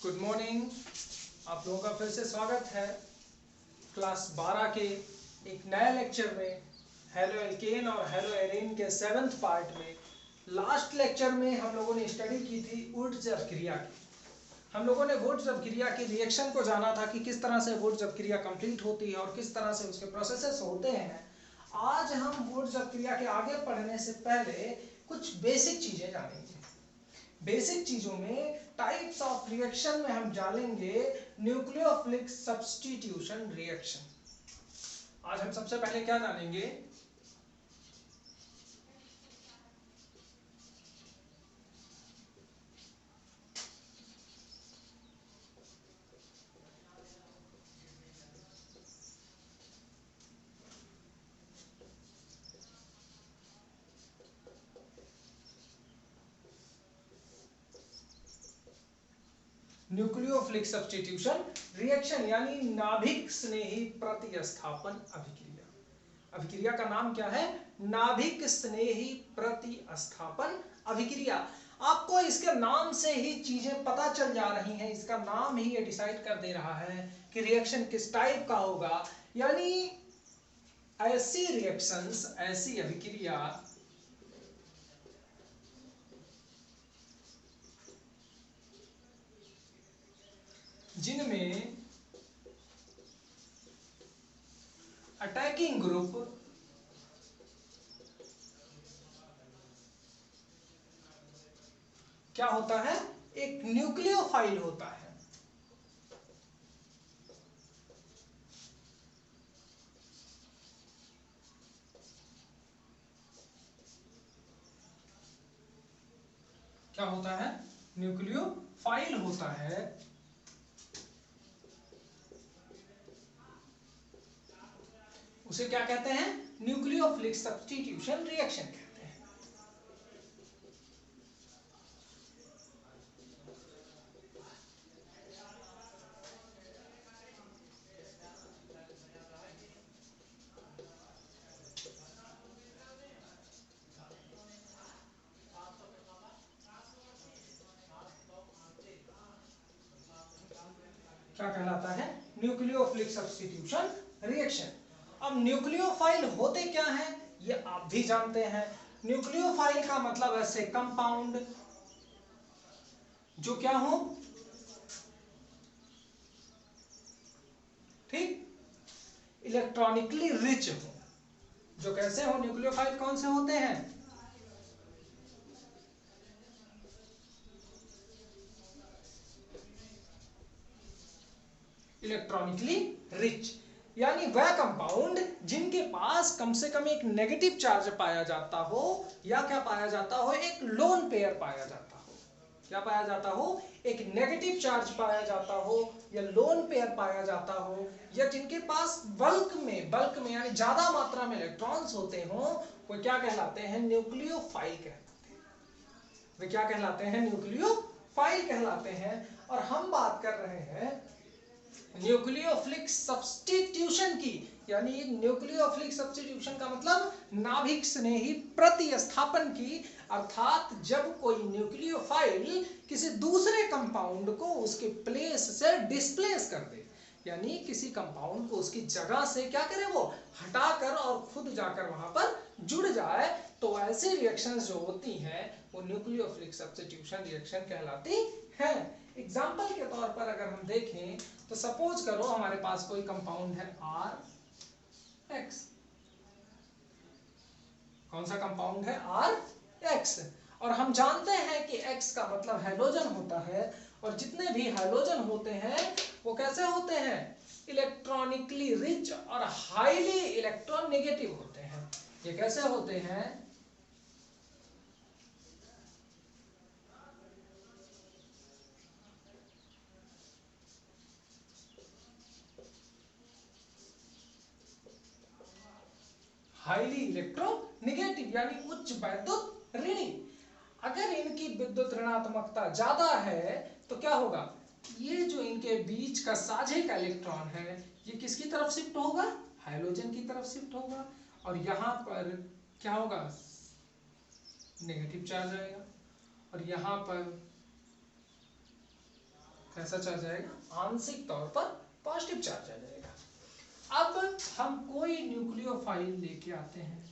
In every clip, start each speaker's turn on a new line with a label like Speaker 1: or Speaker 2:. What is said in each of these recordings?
Speaker 1: Good morning. आप लोगों का फिर से स्वागत है क्लास 12 के एक नए लेक्चर में, हेलो एल्केन और हेलो एरेन के 7th पार्ट में। लास्ट लेक्चर में हम लोगों ने स्टडी की थी वुड्स क्रिया की। हम लोगों ने वुड्स क्रिया की रिएक्शन को जाना था कि किस तरह से वुड्स क्रिया कंप्लीट होती है और किस तरह से उसके प्रोसेसेस होते हैं। आज हम वुड्स क्रिया के आगे पढ़ने से पहले कुछ बेसिक चीजें जानेंगे। बेसिक चीजों में टाइप्स ऑफ रिएक्शन में हम जानेंगे न्यूक्लियोफिलिक सब्स्टिट्यूशन रिएक्शन। आज हम सबसे पहले क्या जानेंगे? न्यूक्लियोफिलिक सब्स्टिट्यूशन रिएक्शन यानी नाभिक स्नेही प्रतिस्थापन अभिक्रिया। अभिक्रिया का नाम क्या है? नाभिक स्नेही प्रतिस्थापन अभिक्रिया। आपको इसके नाम से ही चीजें पता चल जा रही हैं। इसका नाम ही ये डिसाइड कर दे रहा है कि रिएक्शन किस टाइप का होगा। यानी ऐसी रिएक्शंस, ऐसी अभिक्रिया जिनमें अटैकिंग ग्रुप क्या होता है? एक न्यूक्लियोफाइल होता है। क्या होता है? न्यूक्लियोफाइल होता है। उसे क्या कहते हैं? न्यूक्लियोफिलिक सब्स्टिट्यूशन रिएक्शन कहते हैं। क्या कहलाता है? Nucleophilic substitution reaction. अब न्यूक्लियोफाइल होते क्या हैं ये आप भी जानते हैं। न्यूक्लियोफाइल का मतलब ऐसे कंपाउंड जो क्या हो, ठीक, इलेक्ट्रॉनिकली रिच हो। जो कैसे हो? न्यूक्लियोफाइल कौन से होते हैं? इलेक्ट्रॉनिकली रिच, यानी वह कंपाउंड जिनके पास कम से कम एक नेगेटिव चार्ज पाया जाता हो, या क्या पाया जाता हो? एक लोन पेयर पाया जाता हो। क्या पाया जाता हो? एक नेगेटिव चार्ज पाया जाता हो, या लोन पेयर पाया जाता हो, या जिनके पास बल्क में यानी ज्यादा मात्रा में इलेक्ट्रॉन्स होते हो, वो क्या कहलाते हैं? न्यूक्लियोफाइल कहलाते हैं। वे क्या कहलाते हैं? न्यूक्लियोफाइल कहलाते हैं। और हम बात कर रहे हैं न्यूक्लियोफिलिक सब्स्टिट्यूशन की। यानी न्यूक्लियोफिलिक सब्स्टिट्यूशन का मतलब नाभिक स्नेही प्रतिस्थापन की। अर्थात जब कोई न्यूक्लियोफाइल किसी दूसरे कंपाउंड को उसके प्लेस से डिस्प्लेस कर दे, यानी किसी कंपाउंड को उसकी जगह से क्या करे? वो हटाकर और खुद जाकर वहां पर जुड़ जाए, तो ऐसी रिएक्शंस जो होती हैं वो न्यूक्लियोफिलिक सब्स्टिट्यूशन रिएक्शन कहलाती हैं। एग्जाम्पल के तौर पर अगर हम देखें तो सपोज करो हमारे पास कोई कंपाउंड है आर एक्स। कौन सा कंपाउंड है? R X. और हम जानते हैं कि एक्स का मतलब हैलोजन होता है, और जितने भी हैलोजन होते हैं वो कैसे होते हैं? इलेक्ट्रॉनिकली रिच और हाईली इलेक्ट्रोनेगेटिव होते हैं। ये कैसे होते हैं? हाईली इलेक्ट्रोनेगेटिव यानी उच्च वैद्युत ऋणी। अगर इनकी विद्युत ऋणात्मकता ज्यादा है तो क्या होगा? ये जो इनके बीच का साझे का इलेक्ट्रॉन है ये किसकी तरफ शिफ्ट होगा? हाइड्रोजन की तरफ शिफ्ट होगा। और यहां पर क्या होगा? नेगेटिव चार्ज आएगा। और यहां पर कैसा चार्ज आएगा, आंशिक तौर पर पॉजिटिव चार्ज आ जाएगा। अब हम कोई न्यूक्लियोफाइल लेके आते हैं,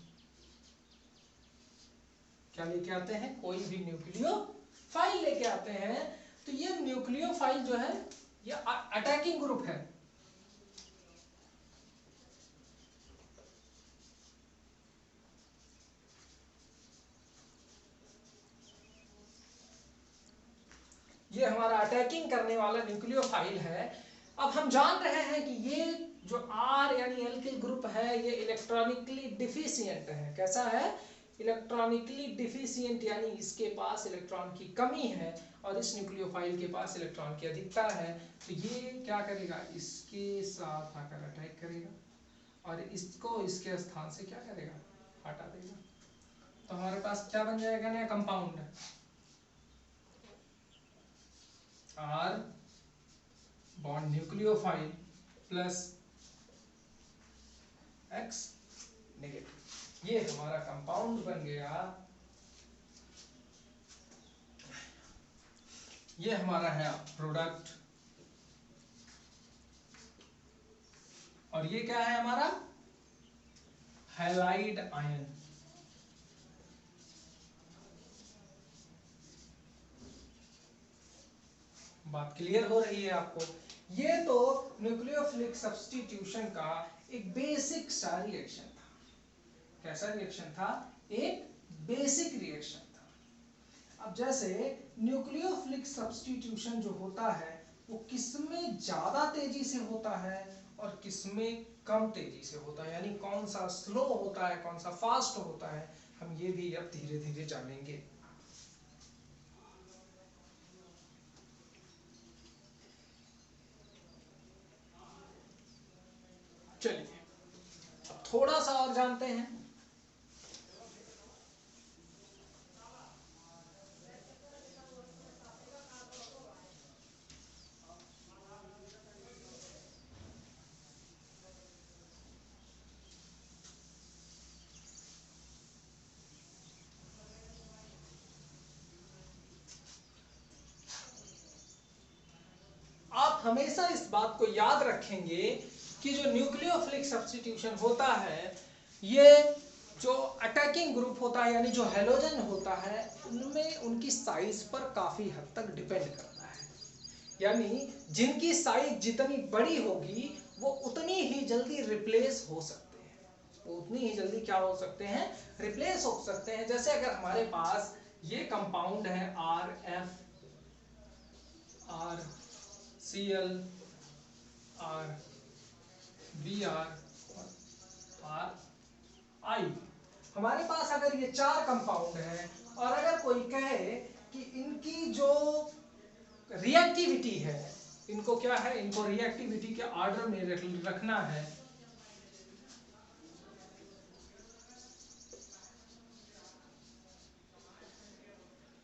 Speaker 1: क्या लेके आते हैं, कोई भी न्यूक्लियोफाइल लेके आते हैं, तो ये न्यूक्लियोफाइल जो है ये अटैकिंग ग्रुप है। ये हमारा अटैकिंग करने वाला न्यूक्लियोफाइल है। अब हम जान रहे हैं कि ये जो R यानी एल्किल ग्रुप है ये इलेक्ट्रॉनिकली डिफिशिएंट है। कैसा है, इलेक्ट्रॉनिकली डिफिशिएंट, यानी इसके पास इलेक्ट्रॉन की कमी है और इस न्यूक्लियोफाइल के पास इलेक्ट्रॉन की अधिकता है। तो ये क्या करेगा, इसके साथ आकर अटैक करेगा और इसको इसके स्थान से क्या करेगा, हटा देगा। तो हमारे पास क्या बन जाएगा, नया compound R bond nucleophile plus X negative, ये हमारा कंपाउंड बन गया। ये हमारा है प्रोडक्ट, और ये क्या है हमारा, हैलाइड आयन। बात क्लियर हो रही है आपको। ये तो न्यूक्लियोफिलिक सब्स्टिट्यूशन का एक बेसिक सा रिएक्शन था। कैसा रिएक्शन था, एक बेसिक रिएक्शन था। अब जैसे न्यूक्लियोफिलिक सब्स्टिट्यूशन जो होता है वो किसमें ज्यादा तेजी से होता है और किसमें कम तेजी से होता है, यानी कौन सा स्लो होता है कौन सा फास्ट होता है, हम ये भी अब धीरे धीरे जानेंगे। चलिए अब थोड़ा सा और जानते हैं। आप हमेशा इस बात को याद रखेंगे कि जो न्यूक्लियोफिलिक सब्स्टिट्यूशन होता है ये जो अटैकिंग ग्रुप होता है यानी जो हैलोजन होता है उनमें उनकी साइज पर काफी हद तक डिपेंड करता है। यानी जिनकी साइज जितनी बड़ी होगी वो उतनी ही जल्दी रिप्लेस हो सकते हैं, वो उतनी ही जल्दी क्या हो सकते हैं, रिप्लेस हो सकते हैं। जैसे अगर हमारे पास ये कंपाउंड है RF, RCl, RBr और RI, हमारे पास अगर ये चार कंपाउंड हैं और अगर कोई कहे कि इनकी जो रिएक्टिविटी है, इनको क्या है, इनको रिएक्टिविटी के ऑर्डर में रखना है,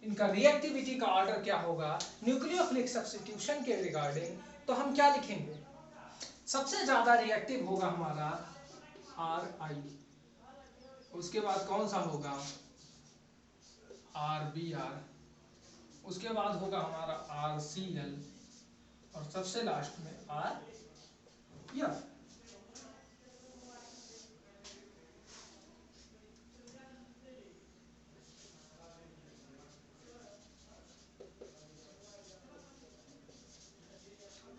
Speaker 1: इनका रिएक्टिविटी का ऑर्डर क्या होगा न्यूक्लियोफिलिक सब्स्टिट्यूशन के रिगार्डिंग, तो हम क्या लिखेंगे, सबसे ज्यादा रिएक्टिव होगा हमारा RI, उसके बाद कौन सा होगा RBr, उसके बाद होगा हमारा RCl और सबसे लास्ट में RF।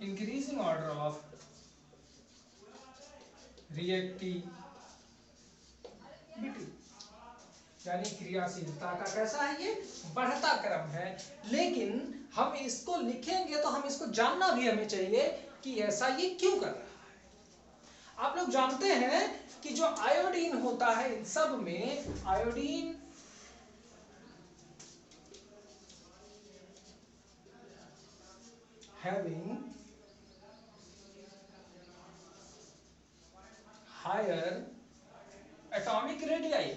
Speaker 1: Increasing order of reactivity यानी क्रियाशीलता का कैसा है, ये बढ़ता क्रम है। लेकिन हम इसको लिखेंगे तो हम इसको जानना भी हमें चाहिए कि ऐसा ये क्यों कर रहा है। आप लोग जानते हैं कि जो आयोडीन होता है इन सब में iodine having higher atomic radii,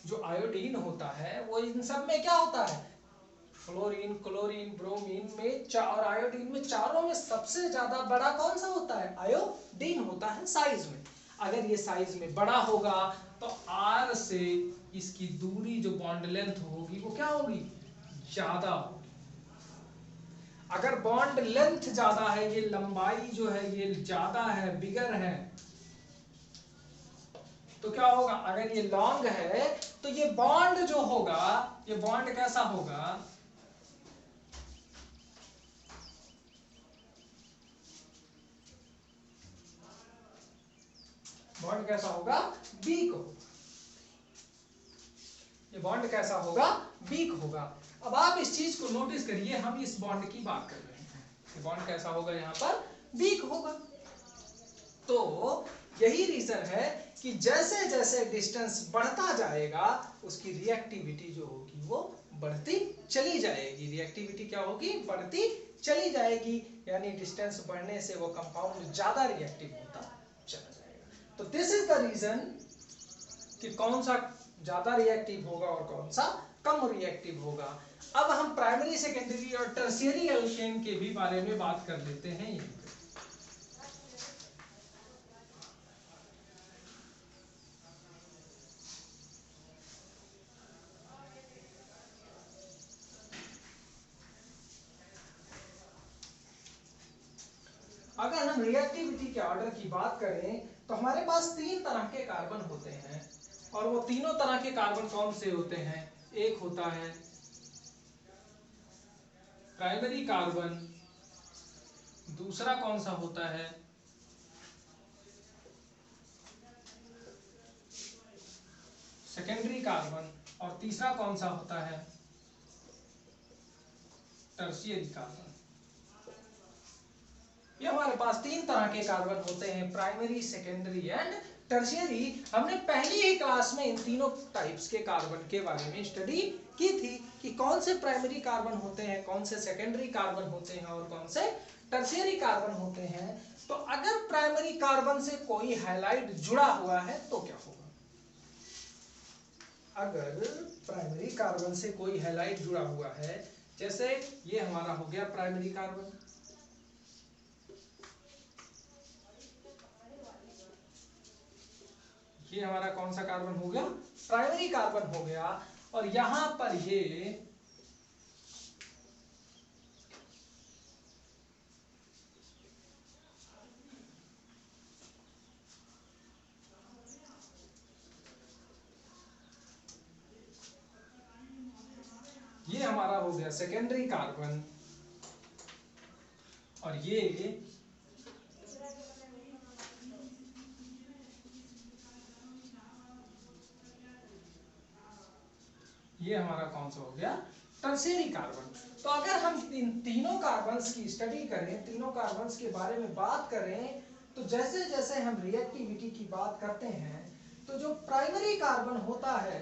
Speaker 1: जो आयोडीन होता है वो इन सब में क्या होता है, फ्लोरीन, क्लोरीन, ब्रोमीन में और आयोडीन में, चारों में सबसे ज्यादा बड़ा कौन सा होता है, आयोडीन होता है साइज में। अगर ये साइज में बड़ा होगा तो R से इसकी दूरी जो बॉन्ड लेंथ होगी वो क्या होगी, ज्यादा होगी। अगर बॉन्ड लेंथ ज्यादा है, ये लंबाई जो है ये ज्यादा है, बिगर है, तो क्या होगा, अगर ये लॉन्ग है तो ये बॉन्ड जो होगा, ये बॉन्ड कैसा होगा, बॉन्ड कैसा होगा, वीक होगा। ये बॉन्ड कैसा होगा, वीक होगा। अब आप इस चीज को नोटिस करिए, हम इस बॉन्ड की बात कर रहे हैं, ये बॉन्ड कैसा होगा, यहां पर वीक होगा। तो यही रीजन है कि जैसे जैसे डिस्टेंस बढ़ता जाएगा उसकी रिएक्टिविटी जो होगी वो बढ़ती चली जाएगी। रिएक्टिविटी क्या होगी, बढ़ती चली जाएगी, यानी डिस्टेंस बढ़ने से वो कंपाउंड ज्यादा रिएक्टिव होता चला जाएगा। तो दिस इज द रीजन कि कौन सा ज्यादा रिएक्टिव होगा और कौन सा कम रिएक्टिव होगा। अब हम प्राइमरी, सेकेंडरी और टर्शियरी एल्केन के भी बारे में बात कर लेते हैं। अगर हम रिएक्टिविटी के ऑर्डर की बात करें तो हमारे पास 3 तरह के कार्बन होते हैं, और वो तीनों तरह के कार्बन कौन से होते हैं, एक होता है प्राइमरी कार्बन, दूसरा कौन सा होता है सेकेंडरी कार्बन, और तीसरा कौन सा होता है टर्शियरी कार्बन। ये हमारे पास 3 तरह के कार्बन होते हैं, प्राइमरी, सेकेंडरी एंड टर्शियरी। हमने पहली ही क्लास में इन तीनों टाइप्स के कार्बन के बारे में स्टडी की थी कि कौन से प्राइमरी कार्बन होते हैं, कौन से सेकेंडरी कार्बन होते हैं और कौन से टर्शियरी कार्बन होते हैं। तो अगर प्राइमरी कार्बन से कोई हैलाइड जुड़ा हुआ है तो क्या होगा, अगर प्राइमरी कार्बन से कोई हैलाइड जुड़ा हुआ है, जैसे ये हमारा हो गया प्राइमरी कार्बन, ये हमारा कौन सा कार्बन हो गया, प्राइमरी कार्बन हो गया, और यहां पर ये हमारा हो गया सेकेंडरी कार्बन, और ये हमारा कौन सा हो गया, टर्शियरी कार्बन। तो अगर हम इन तीनों कार्बन्स की स्टडी करें, तीनों कार्बन्स के बारे में बात करें, तो जैसे जैसे हम रिएक्टिविटी की बात करते हैं तो जो प्राइमरी कार्बन होता है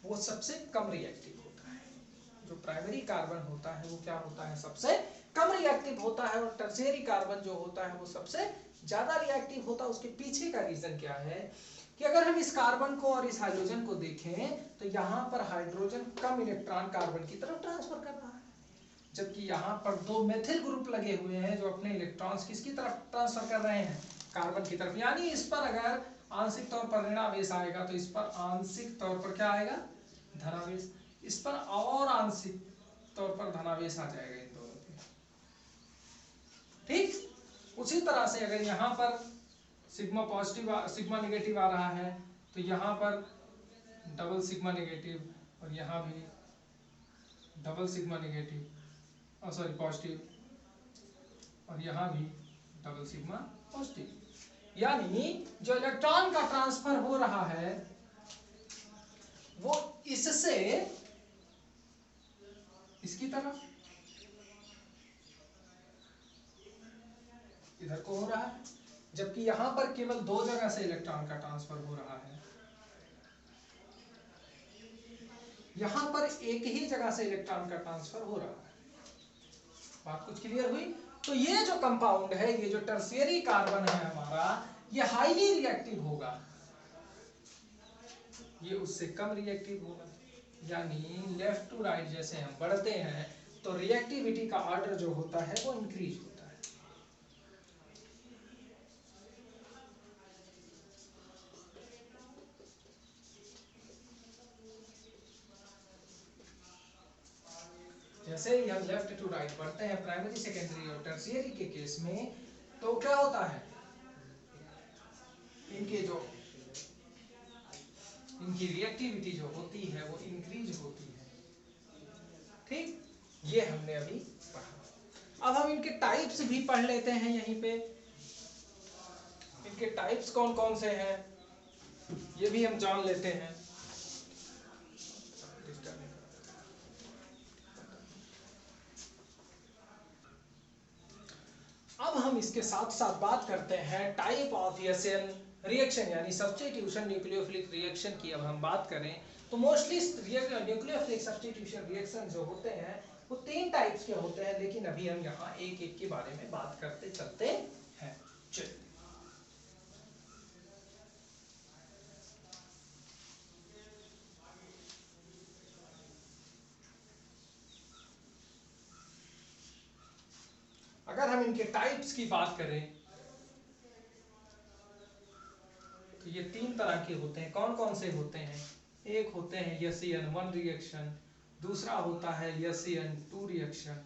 Speaker 1: वो सबसे कम रिएक्टिव होता है। जो प्राइमरी कार्बन होता है वो क्या होता है, सबसे कम रिएक्टिव होता है, और टर्शियरी कार्बन जो होता है वो सबसे ज्यादा रिएक्टिव होता है। उसके पीछे का रीजन क्या है कि अगर हम इस कार्बन को और इस हाइड्रोजन को देखें तो यहाँ पर हाइड्रोजन कम इलेक्ट्रॉन कार्बन की तरफ ट्रांसफर कर रहा है, जबकि यहाँ पर 2 मेथिल ग्रुप लगे हुए हैं जो अपने इलेक्ट्रॉन्स किसकी तरफ ट्रांसफर कर रहे हैं, कार्बन की तरफ। यानी इस पर अगर आंशिक तौर पर ऋणावेश आएगा तो इस पर आंशिक तौर पर क्या आएगा, धनावेश, इस पर और आंशिक तौर पर धनावेश आ जाएगा इन दोनों पे। ठीक उसी तरह से अगर यहाँ पर सिग्मा पॉजिटिव सिग्मा नेगेटिव आ रहा है तो यहाँ पर डबल सिग्मा नेगेटिव, और यहाँ भी double sigma negative, sorry positive, और यहाँ भी डबल सिग्मा पॉजिटिव। यानी जो इलेक्ट्रॉन का ट्रांसफर हो रहा है वो इससे इसकी तरफ इधर को हो रहा है, जबकि यहां पर केवल 2 जगह से इलेक्ट्रॉन का ट्रांसफर हो रहा है, यहां पर एक ही जगह से इलेक्ट्रॉन का ट्रांसफर हो रहा है। बात कुछ क्लियर हुई। तो ये जो कंपाउंड है, ये जो टर्शियरी कार्बन है हमारा, ये हाईली रिएक्टिव होगा, ये उससे कम रिएक्टिव होगा। यानी लेफ्ट टू राइट जैसे हम बढ़ते हैं तो रिएक्टिविटी का ऑर्डर जो होता है वो इंक्रीज होता है। जैसे ही हम लेफ्ट टू राइट बढ़ते हैं प्राइमरी सेकेंडरी और टर्शियरी के केस में, तो क्या होता है, इनकी रिएक्टिविटी जो होती है वो इंक्रीज होती है। ठीक, ये हमने अभी पढ़ा। अब हम इनके टाइप्स भी पढ़ लेते हैं यहीं पे। इनके टाइप्स कौन कौन से हैं ये भी हम जान लेते हैं। अब हम इसके साथ साथ बात करते हैं टाइप ऑफ एसएन रिएक्शन यानी सब्स्टिट्यूशन न्यूक्लियोफिलिक रिएक्शन की। अब हम बात करें तो मोस्टली न्यूक्लियोफिलिक सब्स्टिट्यूशन रिएक्शन जो होते हैं वो 3 टाइप्स के होते हैं, लेकिन अभी हम यहाँ एक एक के बारे में बात करते चलते हैं। चलिए, अगर हम इनके टाइप्स की बात करें तो ये 3 तरह के होते हैं। कौन कौन से होते हैं? एक होते हैं SN1 रिएक्शन, दूसरा होता है SN2 रिएक्शन,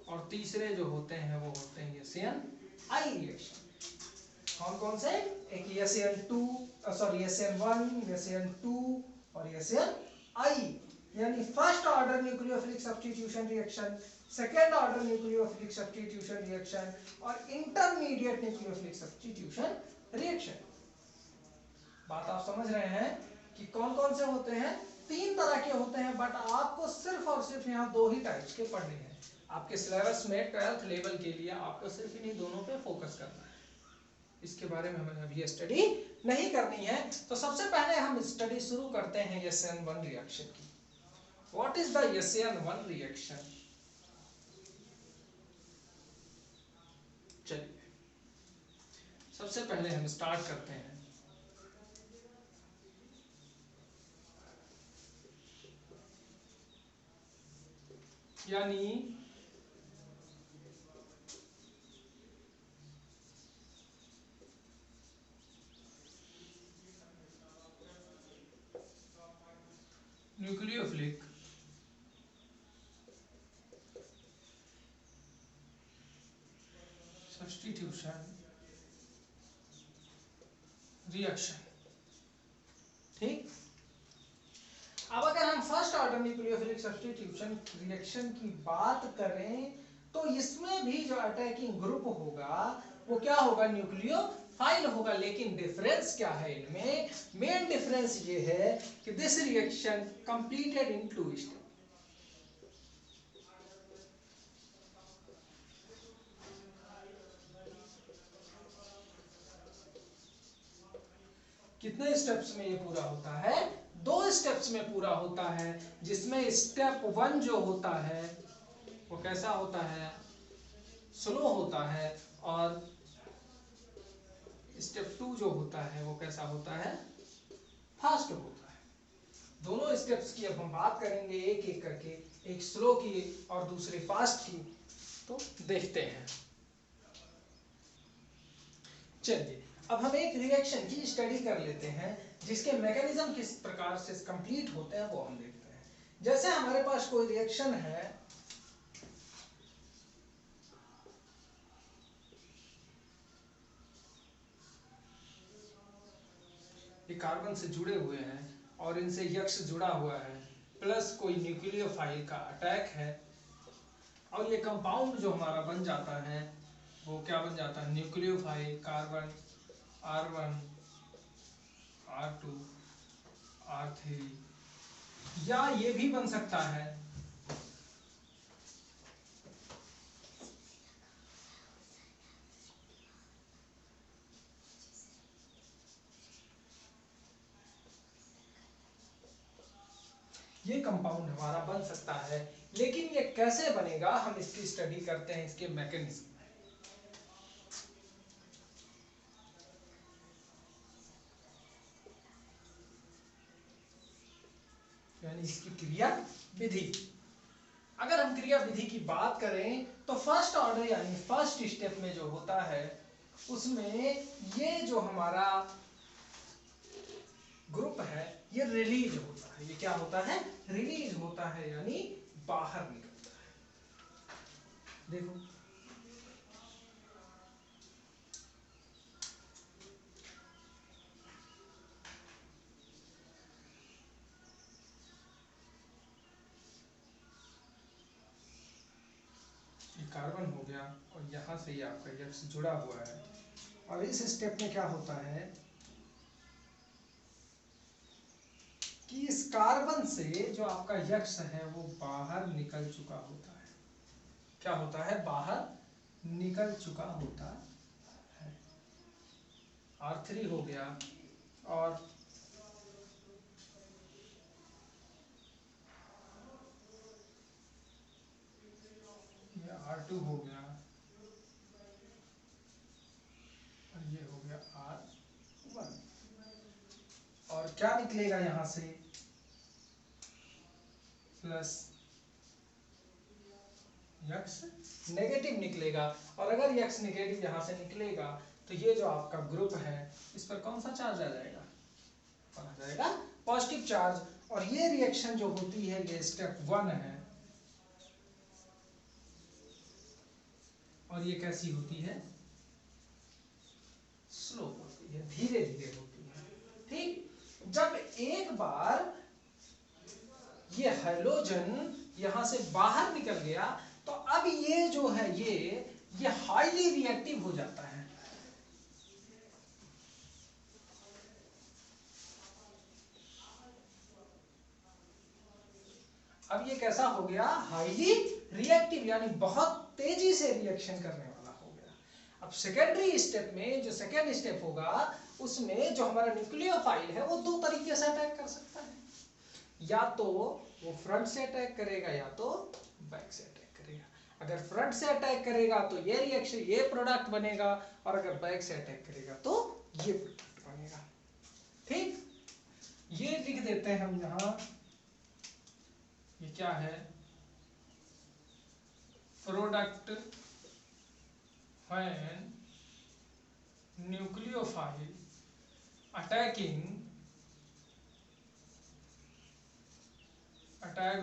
Speaker 1: और तीसरे जो होते हैं वो होते हैं SNI रिएक्शन। कौन कौन से? एक SN1, SN2 और SNI, यानी first order nucleophilic substitution reaction, second order nucleophilic substitution reaction और इंटरमीडिएट न्यूक्लियोफिलिक सब्स्टिट्यूशन रिएक्शन। बात आप समझ रहे हैं कि कौन कौन से होते हैं? 3 तरह के होते हैं, बट आपको सिर्फ और सिर्फ यहाँ 2 ही टाइप्स के पढ़ने हैं। आपके सिलेबस में 12th लेवल के लिए आपको सिर्फ इन्हीं दोनों पे फोकस करना है, इसके बारे में हमें अभी स्टडी नहीं करनी है। तो सबसे पहले हम स्टडी शुरू करते हैं SN1 रिएक्शन की। What is the SN1 reaction? चलिए, सबसे पहले हम स्टार्ट करते हैं। यानी न्यूक्लियोफिलिक सब्स्टिट्यूशन रिएक्शन। ठीक, अब अगर हम first order nucleophilic substitution reaction की बात करें तो इसमें भी जो अटैकिंग ग्रुप होगा वो क्या होगा? न्यूक्लियोफाइल होगा। लेकिन डिफरेंस क्या है इनमें? मेन डिफरेंस ये है कि this reaction completed in 2 step. कितने स्टेप्स में ये पूरा होता है? 2 स्टेप्स में पूरा होता है, जिसमें स्टेप 1 जो होता है वो कैसा होता है? स्लो होता है, और स्टेप 2 जो होता है वो कैसा होता है? फास्ट होता है। दोनों स्टेप्स की अब हम बात करेंगे एक एक करके, एक स्लो की और दूसरी फास्ट की, तो देखते हैं। चलिए, अब हम एक रिएक्शन की स्टडी कर लेते हैं जिसके मैकेनिज्म किस प्रकार से कंप्लीट होते हैं वो हम देखते हैं। जैसे हमारे पास कोई रिएक्शन है, ये कार्बन से जुड़े हुए हैं और इनसे यक्ष जुड़ा हुआ है, प्लस कोई न्यूक्लियोफाइल का अटैक है, और ये कंपाउंड जो हमारा बन जाता है वो क्या बन जाता है? Nucleophile carbon R1 R2 R3, या ये भी बन सकता है ये कंपाउंड हमारा बन सकता है। लेकिन ये कैसे बनेगा हम इसकी स्टडी करते हैं, इसके मैकेनिज्म। यानी इसकी क्रिया विधि। अगर हम क्रिया विधि की बात करें तो फर्स्ट ऑर्डर यानी फर्स्ट स्टेप में जो होता है उसमें ये जो हमारा ग्रुप है ये रिलीज होता है। ये क्या होता है? रिलीज होता है, यानी बाहर निकलता है। देखो ये कार्बन हो गया और यहाँ से ये आपका यक्स जुड़ा हुआ है। और इस स्टेप में क्या होता है कि इस कार्बन से जो आपका यक्स है वो बाहर निकल चुका होता है। क्या होता है? बाहर निकल चुका होता है। R3 हो गया और ये R2 हो गया और ये हो गया R1। और क्या निकलेगा यहाँ से? प्लस यक्स नेगेटिव निकलेगा। और अगर यक्स नेगेटिव यहाँ से निकलेगा तो ये जो आपका ग्रुप है इस पर कौन सा चार्ज आ जाएगा? आ जाएगा पॉजिटिव चार्ज। और ये रिएक्शन जो होती है ये स्टेप 1 है। और ये कैसी होती है? स्लो होती है, धीरे धीरे होती है। ठीक, जब एक बार ये हैलोजन यहां से बाहर निकल गया तो अब ये जो है ये हाईली रिएक्टिव हो जाता है। अब ये कैसा हो गया? हाईली रिएक्टिव, यानी बहुत तेजी से रिएक्शन करने वाला हो गया। अब सेकेंडरी स्टेप में जो सेकेंड स्टेप होगा उसमें जो हमारा न्यूक्लियोफाइल है वो दो तरीके से अटैक कर सकता है। या तो वो फ्रंट से अटैक करेगा या तो बैक से अटैक करेगा। अगर फ्रंट से अटैक करेगा तो ये रिएक्शन ये प्रोडक्ट बनेगा और अगर बैक से अटैक करेगा तो ये प्रोडक्ट बनेगा। ठीक, ये लिख देते हैं हम यहाँ। ये क्या है? Product when nucleophile attacked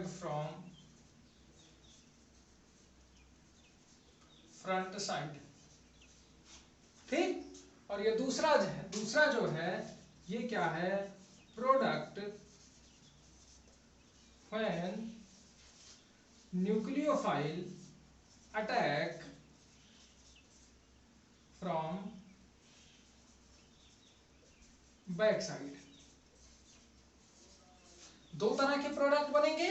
Speaker 1: from front side. ठीक, और ये दूसरा जो है ये क्या है? Product when nucleophile attack from back side. दो तरह के प्रोडक्ट बनेंगे।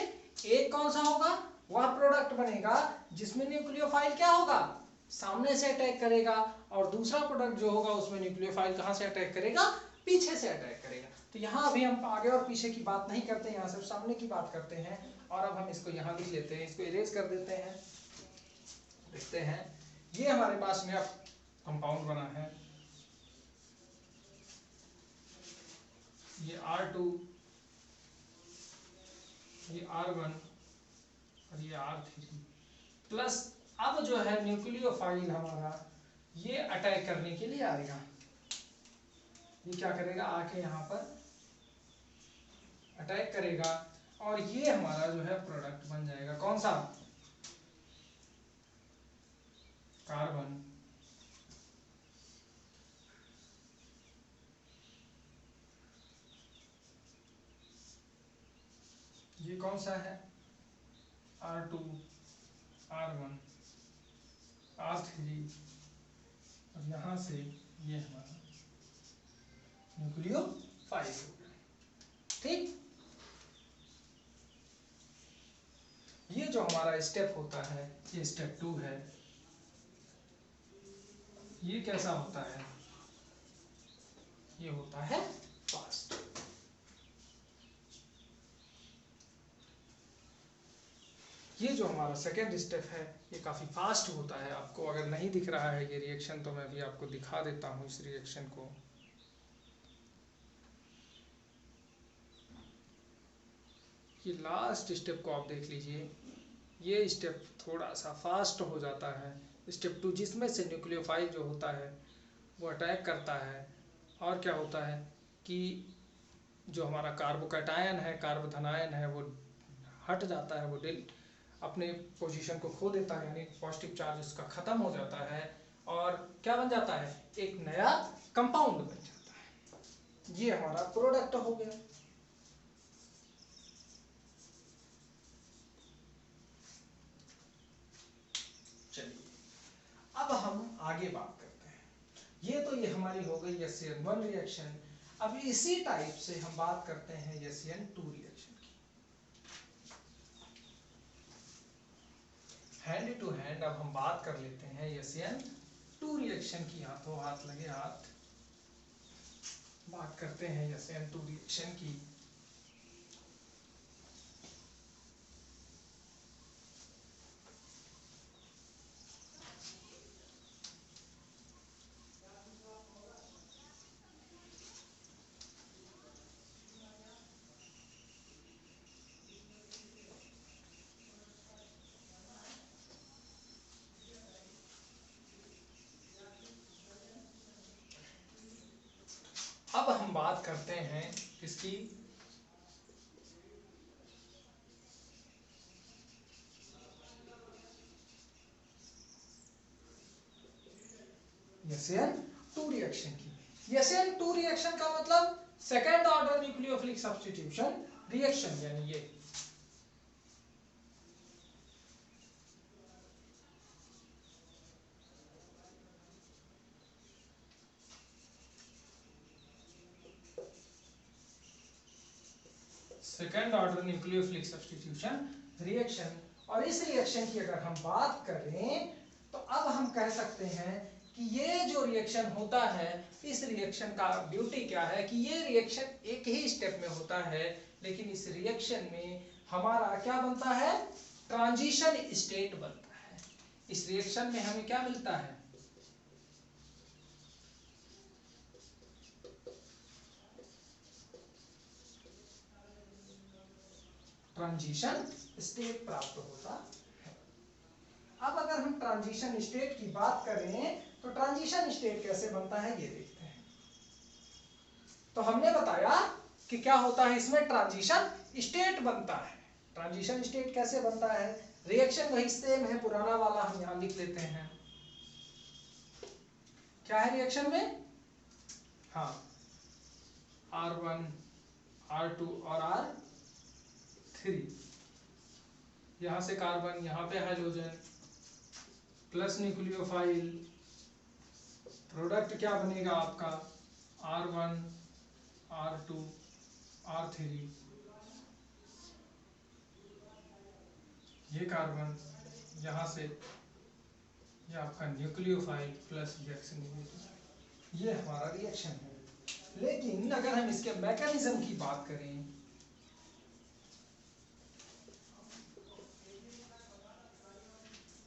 Speaker 1: एक कौन सा होगा? वह प्रोडक्ट बनेगा जिसमें न्यूक्लियोफाइल क्या होगा? सामने से अटैक करेगा। और दूसरा प्रोडक्ट जो होगा उसमें न्यूक्लियोफाइल कहां से अटैक करेगा? पीछे से अटैक करेगा। तो यहाँ अभी हम आगे और पीछे की बात नहीं करते, यहाँ सिर्फ सामने की बात करते हैं। और अब हम इसको यहाँ लिख लेते हैं, इसको इरेज कर देते हैं। देखते हैं, ये हमारे पास में अब कंपाउंड बना है। ये R2, ये R1 और ये R3 प्लस अब जो है न्यूक्लियोफाइल हमारा ये अटैक करने के लिए आएगा। ये क्या करेगा? आके यहाँ पर अटैक करेगा और ये हमारा जो है प्रोडक्ट बन जाएगा। कौन सा? कार्बन। ये कौन सा है? R2, R1, R3 और यहाँ से ये हमारा न्यूक्लियोफाइल हो गया। ठीक, ये जो हमारा स्टेप होता है ये स्टेप 2 है। ये कैसा होता है? ये होता है फास्ट। ये जो हमारा सेकेंड स्टेप है ये काफ़ी फास्ट होता है। आपको अगर नहीं दिख रहा है ये रिएक्शन तो मैं भी आपको दिखा देता हूँ इस रिएक्शन को। ये लास्ट स्टेप को आप देख लीजिए, ये स्टेप थोड़ा सा फास्ट हो जाता है। स्टेप 2 जिसमें से न्यूक्लियोफाइल जो होता है वो अटैक करता है और क्या होता है कि जो हमारा कार्बोकैटायन है कार्बोधनायन है वो हट जाता है, वो अपने पोजीशन को खो देता है, यानी पॉजिटिव चार्ज उसका खत्म हो जाता है और क्या बन जाता है, एक नया कंपाउंड बन जाता है। ये हमारा प्रोडक्ट हो गया। चलिए अब हम आगे बात करते हैं। ये हमारी हो गई SN1 रिएक्शन। अब इसी टाइप से हम बात करते हैं SN2 रिएक्शन की। हैंड टू हैंड अब हम बात कर लेते हैं SN2 रिएक्शन की। हाथों हाथ लगे हाथ बात करते हैं SN2 रिएक्शन की। अब हम बात करते हैं किसकी, SN2 रिएक्शन की। SN2 रिएक्शन का मतलब second order nucleophilic substitution reaction, यानी ये second order nucleophilic substitution reaction. और इस रिएक्शन की अगर हम बात करें तो अब हम कह सकते हैं कि ये जो रिएक्शन होता है, इस रिएक्शन का ड्यूटी क्या है कि ये रिएक्शन एक ही स्टेप में होता है, लेकिन इस रिएक्शन में हमारा क्या बनता है, ट्रांजिशन स्टेट बनता है। इस रिएक्शन में हमें क्या मिलता है, ट्रांजिशन स्टेट प्राप्त होता है। अब अगर हम ट्रांजिशन स्टेट की बात करें तो ट्रांजिशन स्टेट कैसे बनता है ये देखते हैं। तो हमने बताया कि क्या होता है, इसमें ट्रांजिशन स्टेट बनता है। ट्रांजिशन स्टेट कैसे बनता है, रिएक्शन वही सेम है, पुराना वाला हम यहां लिख लेते हैं। क्या है रिएक्शन में, हाँ R1 R2 और R3, यहां से कार्बन, यहां पे हाइड्रोजन प्लस न्यूक्लियोफाइल, प्रोडक्ट क्या बनेगा आपका R1 R2 R3, ये कार्बन, यहाँ से ये आपका न्यूक्लियोफाइल प्लस डिऑक्सीनिडेट, ये हमारा रिएक्शन है। लेकिन अगर हम इसके मैकेनिज्म की बात करें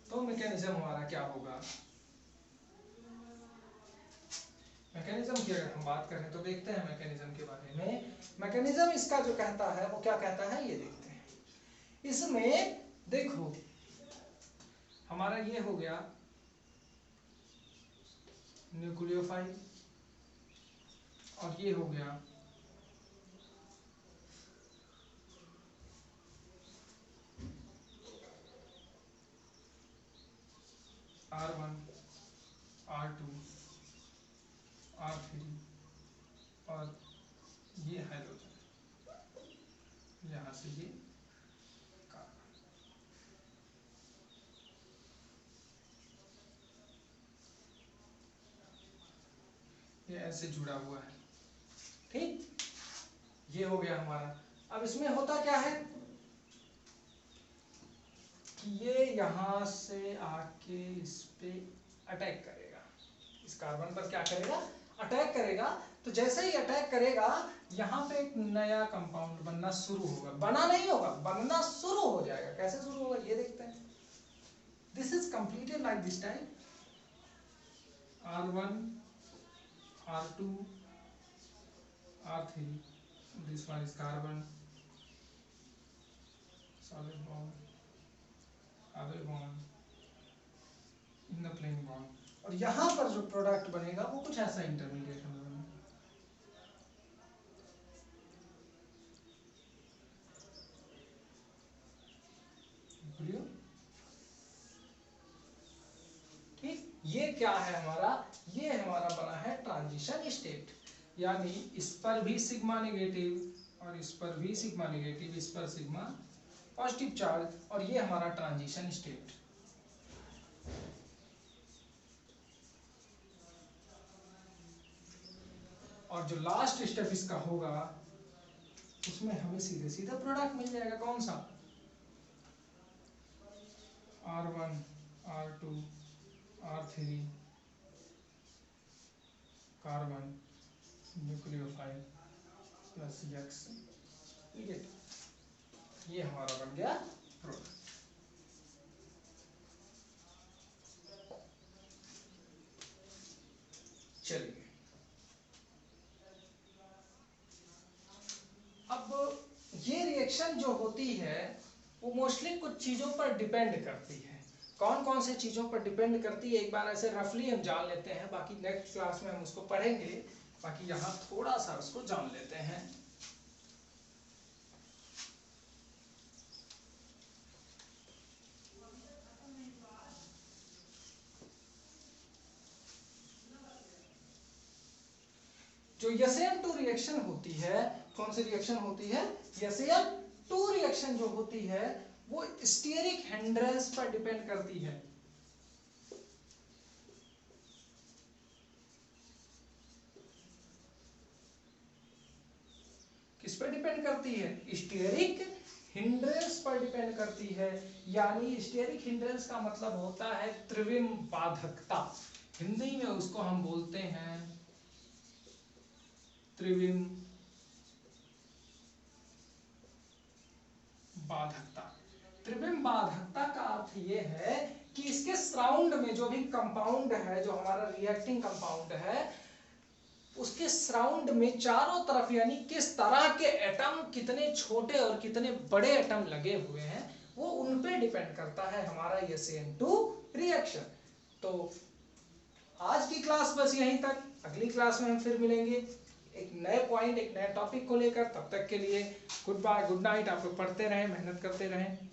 Speaker 1: तो मैकेनिज्म हमारा क्या होगा, मैकेनिज्म की अगर हम बात करें तो देखते हैं मैकेनिज्म के बारे में। मैकेनिज्म इसका जो कहता है वो क्या कहता है, ये देखते हैं। इसमें देखो हमारा ये हो गया न्यूक्लियोफाइल और ये हो गया R1 R2 R3 और ये हाइड्रोजन, यहाँ से ये कार्बन। ये ऐसे जुड़ा हुआ है, ठीक, ये हो गया हमारा। अब इसमें होता क्या है कि ये यहाँ से आके इस पे अटैक करेगा, इस कार्बन पर क्या करेगा, अटैक करेगा। तो जैसे ही अटैक करेगा यहाँ पे एक नया कंपाउंड बनना शुरू होगा, बना नहीं होगा, बनना शुरू हो जाएगा। कैसे शुरू होगा ये देखते हैं। This is completed like this type, R1 R2 R3, this one is carbon, solid bond, double bond, in the plane bond, और यहाँ पर जो प्रोडक्ट बनेगा वो कुछ ऐसा इंटरमीडिएट हमें बनेगा। स्टेट क्या है हमारा, ये हमारा बना है ट्रांजिशन स्टेट, यानी इस पर भी सिग्मा नेगेटिव और इस पर भी सिग्मा नेगेटिव, इस पर सिग्मा पॉजिटिव चार्ज, और ये हमारा ट्रांजिशन स्टेट। और जो लास्ट स्टेप इसका होगा उसमें हमें सीधे सीधा प्रोडक्ट मिल जाएगा, कौन सा, R1 R2 R3 carbon nucleophile plus X, ठीक है, ये हमारा बन गया प्रोडक्ट। चलिए अब ये रिएक्शन जो होती है वो मोस्टली कुछ चीजों पर डिपेंड करती है। कौन कौन से चीजों पर डिपेंड करती है एक बार ऐसे रफली हम जान लेते हैं, बाकी नेक्स्ट क्लास में हम उसको पढ़ेंगे, बाकी यहाँ थोड़ा सा उसको जान लेते हैं। जो SN2 रिएक्शन होती है, कौन सी रिएक्शन होती है, SN2 रिएक्शन जो होती है वो स्टीयरिक हिंड्रेंस पर डिपेंड करती है। किस पर डिपेंड करती है, स्टीयरिक हिंड्रेंस पर डिपेंड करती है। यानी स्टीयरिक हिंड्रेंस का मतलब होता है त्रिविम बाधकता, हिंदी में उसको हम बोलते हैं त्रिविम बाधकता। त्रिविम बाधकता का अर्थ ये है कि इसके सराउंड में जो भी कंपाउंड है, जो हमारा रिएक्टिंग कंपाउंड है, उसके सराउंड में चारों तरफ यानी किस तरह के एटम, कितने छोटे और कितने बड़े एटम लगे हुए हैं, वो उन पे डिपेंड करता है हमारा SN2 रिएक्शन। तो आज की क्लास बस यहीं तक, अगली क्लास में हम फिर मिलेंगे एक नए पॉइंट, एक नए टॉपिक को लेकर। तब तक के लिए गुड बाय, गुड नाइट। आप लोग पढ़ते रहें, मेहनत करते रहें।